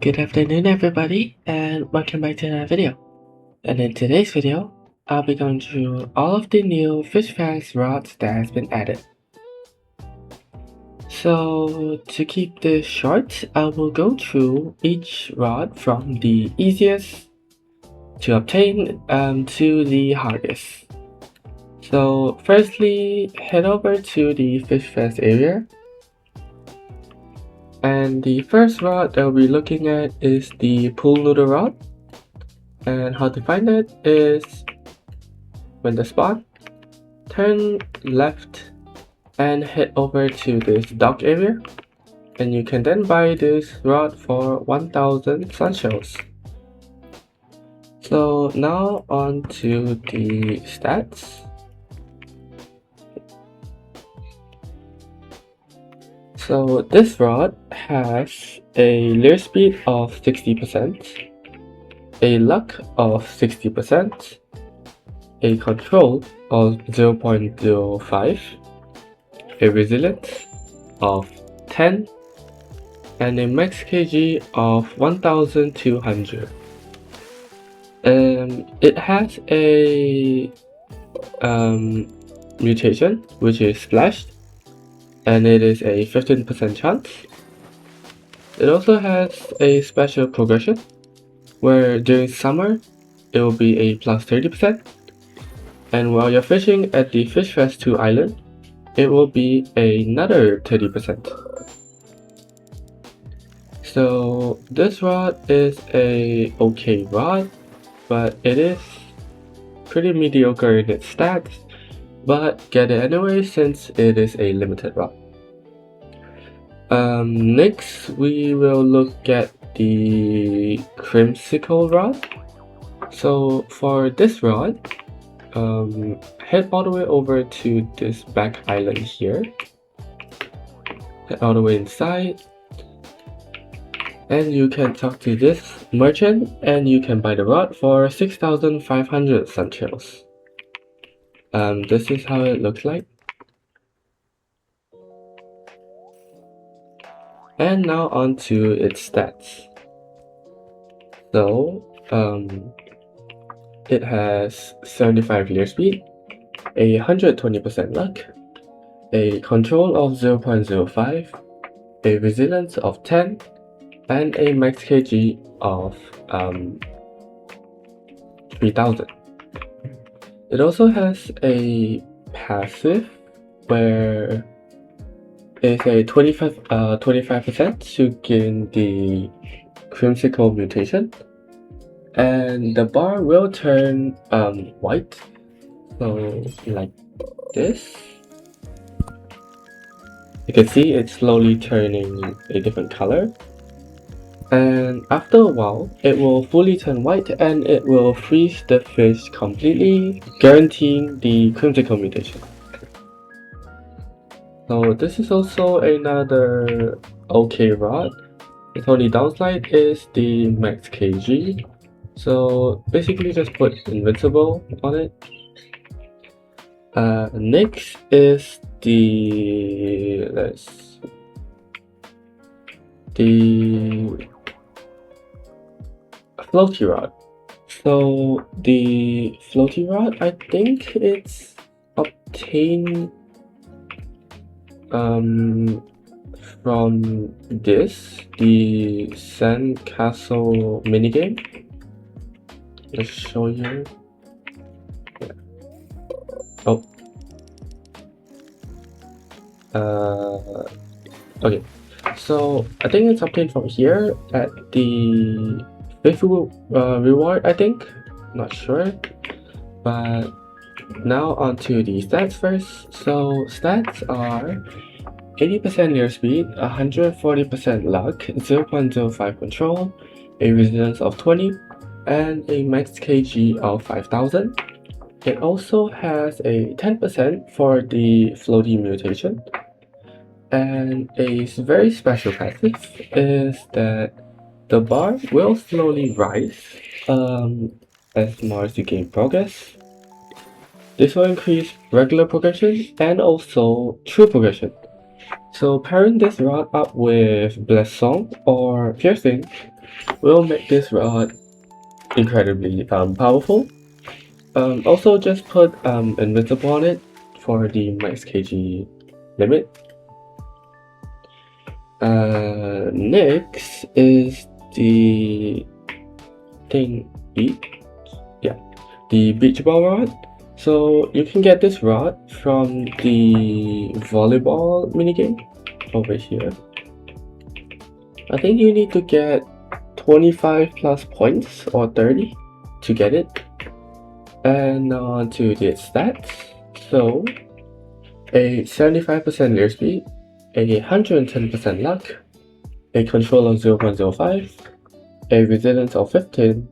Good afternoon everybody and welcome back to another video. And in today's video, I'll be going through all of the new Fischfest rods that has been added. So to keep this short, I will go through each rod from the easiest to obtain to the hardest. So firstly, head over to the Fischfest area. And the first rod that we'll be looking at is the pool noodle rod. And how to find it is when the spot, turn left and head over to this dock area. And you can then buy this rod for 1000 sunshells. So now on to the stats. So this rod has a lure speed of 60%, a luck of 60%, a control of 0.05, a resilience of 10, and a max kg of 1200. It has a mutation which is splashed, and it is a 15% chance. It also has a special progression where during summer it will be a plus 30%, and while you're fishing at the Fischfest 2 island, it will be another 30%. So this rod is a okay rod, but it is pretty mediocre in its stats, but get it anyway since it is a limited rod. Next we will look at the Creamsicle rod. So for this rod, head all the way over to this back island here, head all the way inside, and you can talk to this merchant and you can buy the rod for 6500 sunshells. This is how it looks like. And now on to its stats. So it has 75 lure speed, a 120% luck, a control of 0.05, a resilience of 10, and a max kg of 3000. It also has a passive where it's a 25% to gain the Creamsicle mutation, and the bar will turn white, so like this. You can see it's slowly turning a different color, and after a while it will fully turn white and it will freeze the fish completely, guaranteeing the Creamsicle mutation. So this is also another okay rod. Its only downside is the max kg. So basically just put invincible on it. Next is the floaty rod. So the floaty rod, I think it's obtained from this, the sandcastle minigame. Let's show you. Yeah. Oh. Okay. So I think it's obtained from here at the faithful reward, I think. Not sure. But now onto the stats first. So stats are 80% lure speed, 140% luck, 0.05 control, a resilience of 20, and a max kg of 5000. It also has a 10% for the floaty mutation. And a very special passive is that the bar will slowly rise as more as you gain progress. This will increase regular progression and also true progression. So pairing this rod up with Blessing or Piercing will make this rod incredibly powerful. Also just put invisible on it for the max kg limit. Next is the the beach ball rod. So you can get this rod from the volleyball minigame over here. I think you need to get 25 plus points or 30 to get it. And on to the stats. So a 75% air speed, a 110% luck, a control of 0.05, a resilience of 15,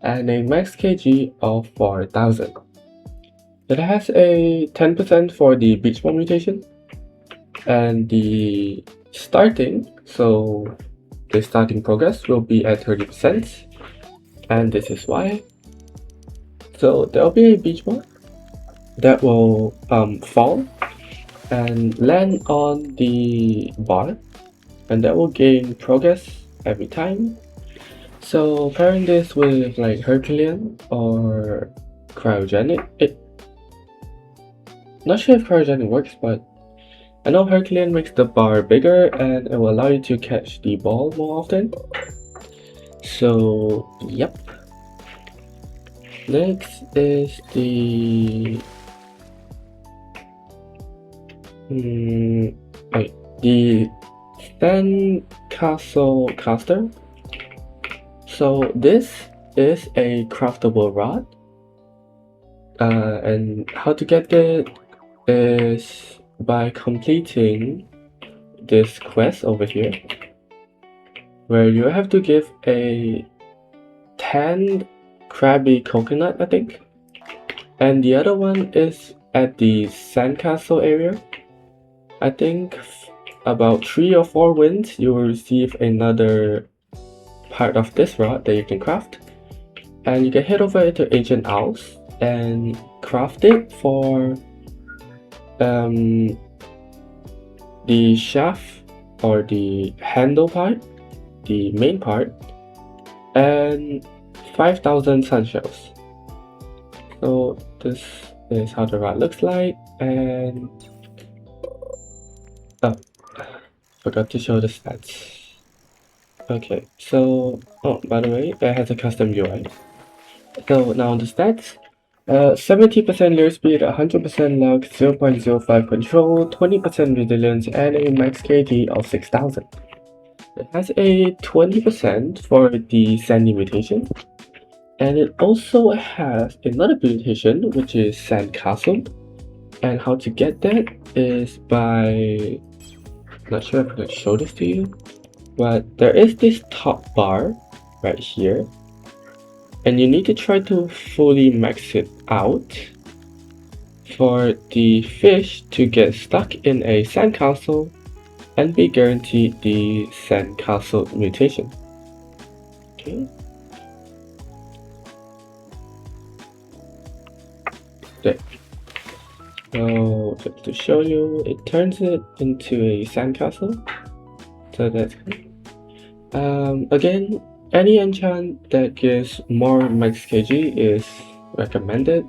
and a max kg of 4000. It has a 10% for the beach ball mutation, and the starting progress will be at 30%, and this is why. So there will be a beach ball that will fall and land on the bar, and that will gain progress every time. So pairing this with like Herculean or Cryogenic, not sure if Cryogenic works, but I know Herculean makes the bar bigger and it will allow you to catch the ball more often. So yep. Next is the the Sandcastle caster. So this is a craftable rod, and how to get it is by completing this quest over here, where you have to give a 10 crabby coconut, I think, and the other one is at the sandcastle area. I think about 3 or 4 wins you will receive another part of this rod that you can craft, and you can head over to Ancient Owls and craft it for the shaft or the handle part, the main part, and 5000 sun shells. So this is how the rod looks like, and forgot to show the stats. Okay, so by the way, it has a custom UI. So now on the stats, 70% air speed, 100% luck, 0.05 control, 20% resilience, and a max KD of 6000. It has a 20% for the sandy mutation, and it also has another mutation which is Sandcastle. And how to get that is by, not sure if I can show this to you, but there is this top bar right here, and you need to try to fully max it out for the fish to get stuck in a sandcastle and be guaranteed the sandcastle mutation. Okay. There. So just to show you, it turns it into a sandcastle. So that's again, any enchant that gives more max kg is recommended.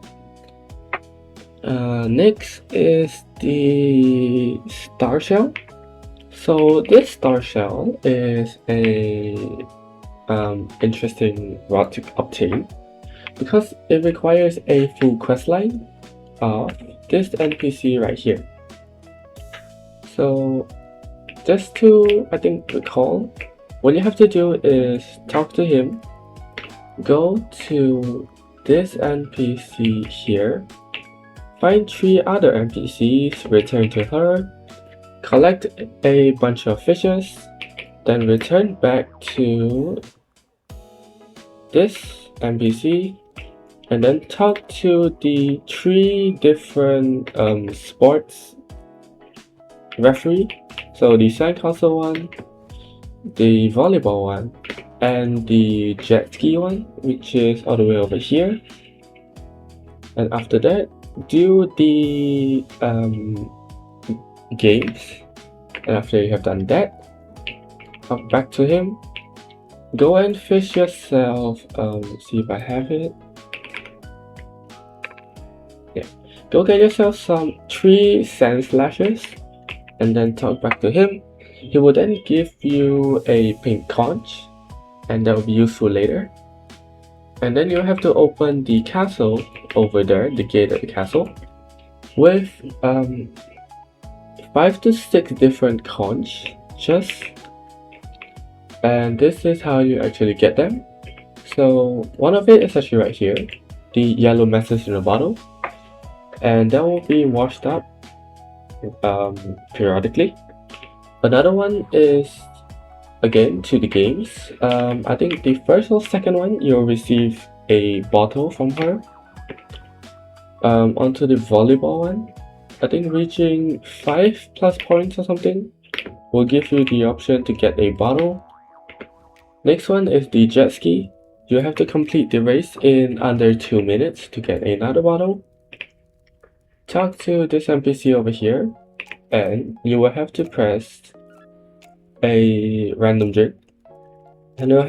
Next is the star shell. So this star shell is a interesting rod to obtain because it requires a full questline of this NPC right here. So just to, I think, recall, what you have to do is talk to him, go to this NPC here, find 3 other NPCs, return to her, collect a bunch of fishes, then return back to this NPC, and then talk to the 3 different sports referee. So the sandcastle one, the volleyball one, and the jet ski one, which is all the way over here. And after that, do the games. And after you have done that, come back to him, go and fish yourself. See if I have it. Yeah, go get yourself some 3 sand slashes, and then talk back to him. He will then give you a pink conch, and that will be useful later. And then you have to open the castle over there, the gate at the castle, with 5 to 6 different conch chests. And this is how you actually get them. So one of it is actually right here, the yellow message in a bottle, and that will be washed up periodically. Another one is again to the games. I think the first or second one you'll receive a bottle from her. Onto the volleyball one, I think reaching 5+ points or something will give you the option to get a bottle. Next one is the jet ski. You have to complete the race in under 2 minutes to get another bottle. Talk to this NPC over here, and you will have to press a random drink, and it will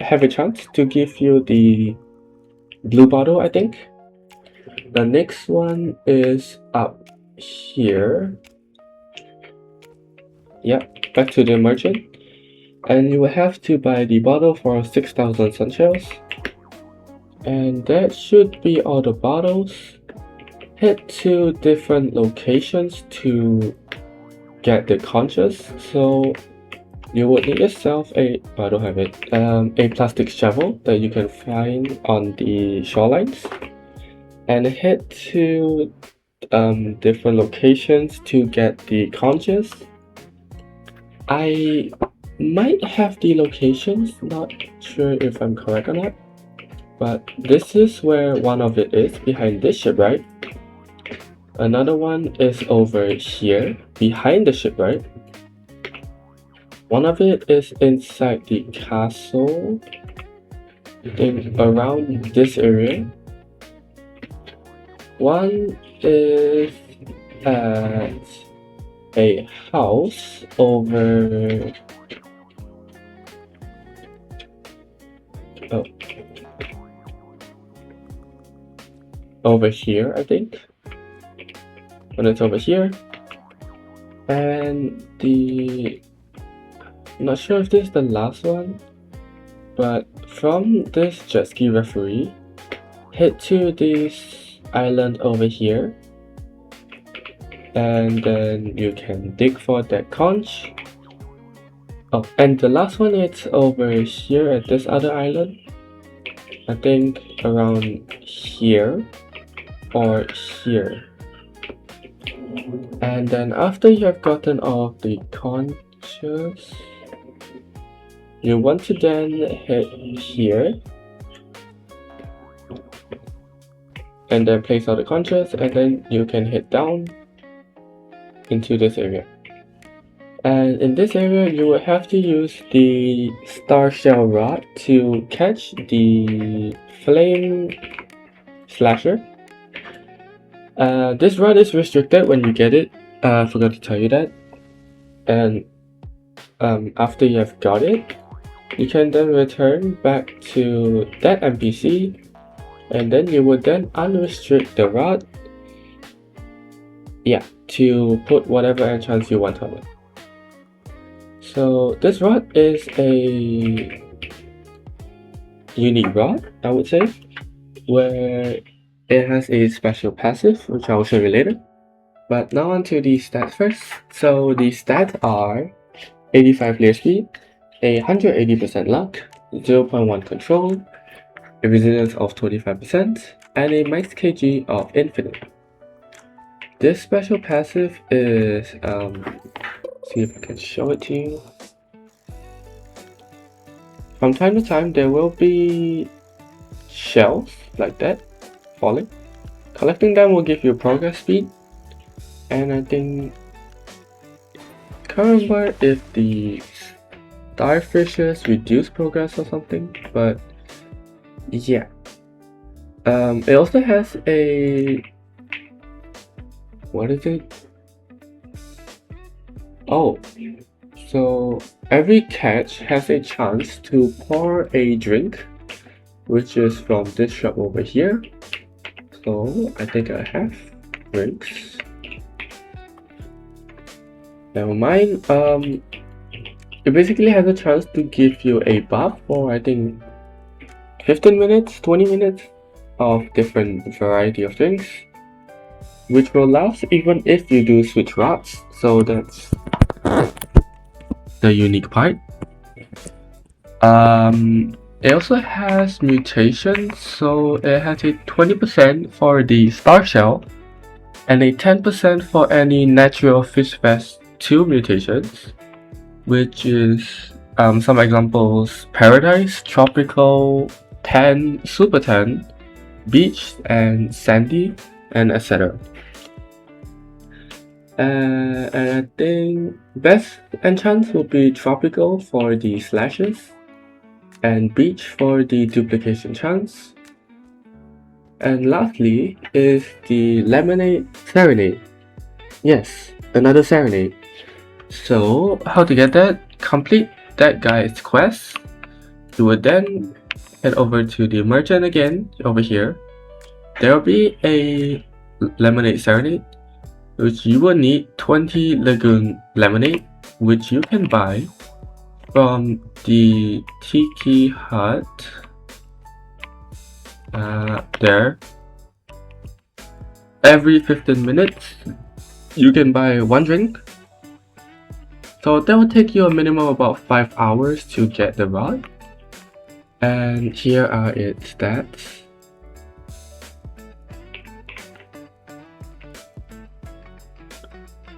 have a chance to give you the blue bottle, I think. The next one is up here. Yep, back to the merchant. And you will have to buy the bottle for 6,000 sun shells. And that should be all the bottles. Head to different locations to get the conches. So you would need yourself I don't have it, a plastic shovel that you can find on the shorelines. And head to different locations to get the conches. I might have the locations, not sure if I'm correct or not, but this is where one of it is, behind this shipwright. Another one is over here, behind the shipwright. One of it is inside the castle, I think around this area. One is at a house over over here, I think. And it's over here. And I'm not sure if this is the last one, but from this jet ski referee, head to this island over here, and then you can dig for that conch. Oh, and the last one is over here at this other island. I think around here or here. And then after you have gotten all of the conches, you want to then head here and then place all the conches, and then you can head down into this area. And in this area, you will have to use the star shell rod to catch the flame slasher. This rod is restricted when you get it. I forgot to tell you that. And after you have got it, you can then return back to that NPC, and then you would then unrestrict the rod. Yeah, to put whatever enchants you want on it. So this rod is a unique rod, I would say, where it has a special passive, which I will show you later. But now onto the stats first. So the stats are 85 layer speed, 180% luck, 0.1 control, a resilience of 25%, and a max kg of infinite. This special passive is, see if I can show it to you. From time to time, there will be shells like that falling. Collecting them will give you progress speed, and I think, can't remember if the starfishes reduce progress or something, but yeah. It also has a, what is it? Oh, So every catch has a chance to pour a drink, which is from this shop over here. So I think I have drinks. Never mind. It basically has a chance to give you a buff for I think 15 minutes, 20 minutes of different variety of drinks, which will last even if you do switch routes. So that's the unique part. It also has mutations, so it has a 20% for the star shell and a 10% for any natural Fischfest 2 mutations, which is some examples: Paradise, Tropical, 10, Super 10, Beach, and Sandy, and etc. And I think best enchants will be Tropical for the slashes, and Beach for the duplication chance. And lastly is the Lemonade Serenade. Yes, another Serenade. So how to get that? Complete that guy's quest. You would then head over to the merchant again over here. There will be a Lemonade Serenade, which you will need 20 Lagoon Lemonade, which you can buy from the Tiki Hut. There. Every 15 minutes, you can buy one drink. So that will take you a minimum of about 5 hours to get the rod. And here are its stats.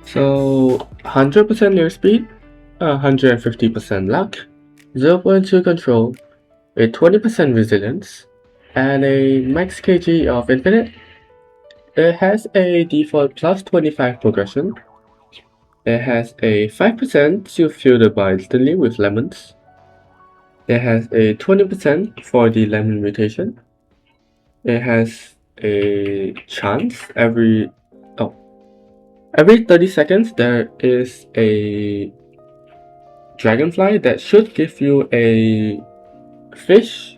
So 100% near speed, 150% luck, 0.2 control, a 20% resilience, and a max kg of infinite. It has a default plus 25 progression. It has a 5% to fill the bar instantly with lemons. It has a 20% for the lemon mutation. It has a chance every 30 seconds there is a dragonfly that should give you a fish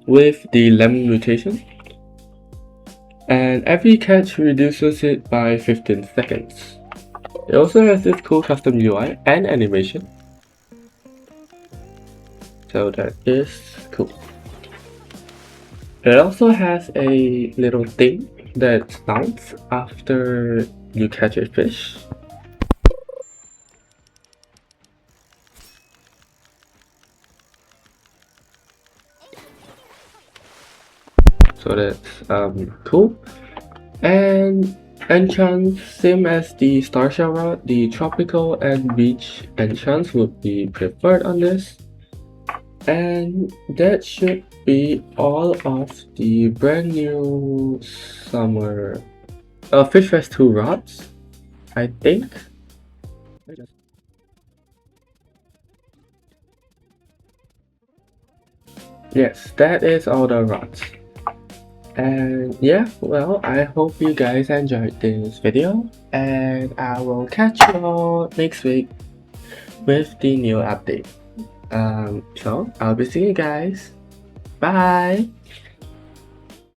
with the lemon mutation. And every catch reduces it by 15 seconds. It also has this cool custom UI and animation. So that is cool. It also has a little thing that sounds after you catch a fish. So that's cool. And enchants, same as the star shell rod, the tropical and beach enchants would be preferred on this. And that should be all of the brand new summer Fischfest 2 rods, I think. Yes, that is all the rods. And yeah, well, I hope you guys enjoyed this video, and I will catch you all next week with the new update. So I'll be seeing you guys. Bye!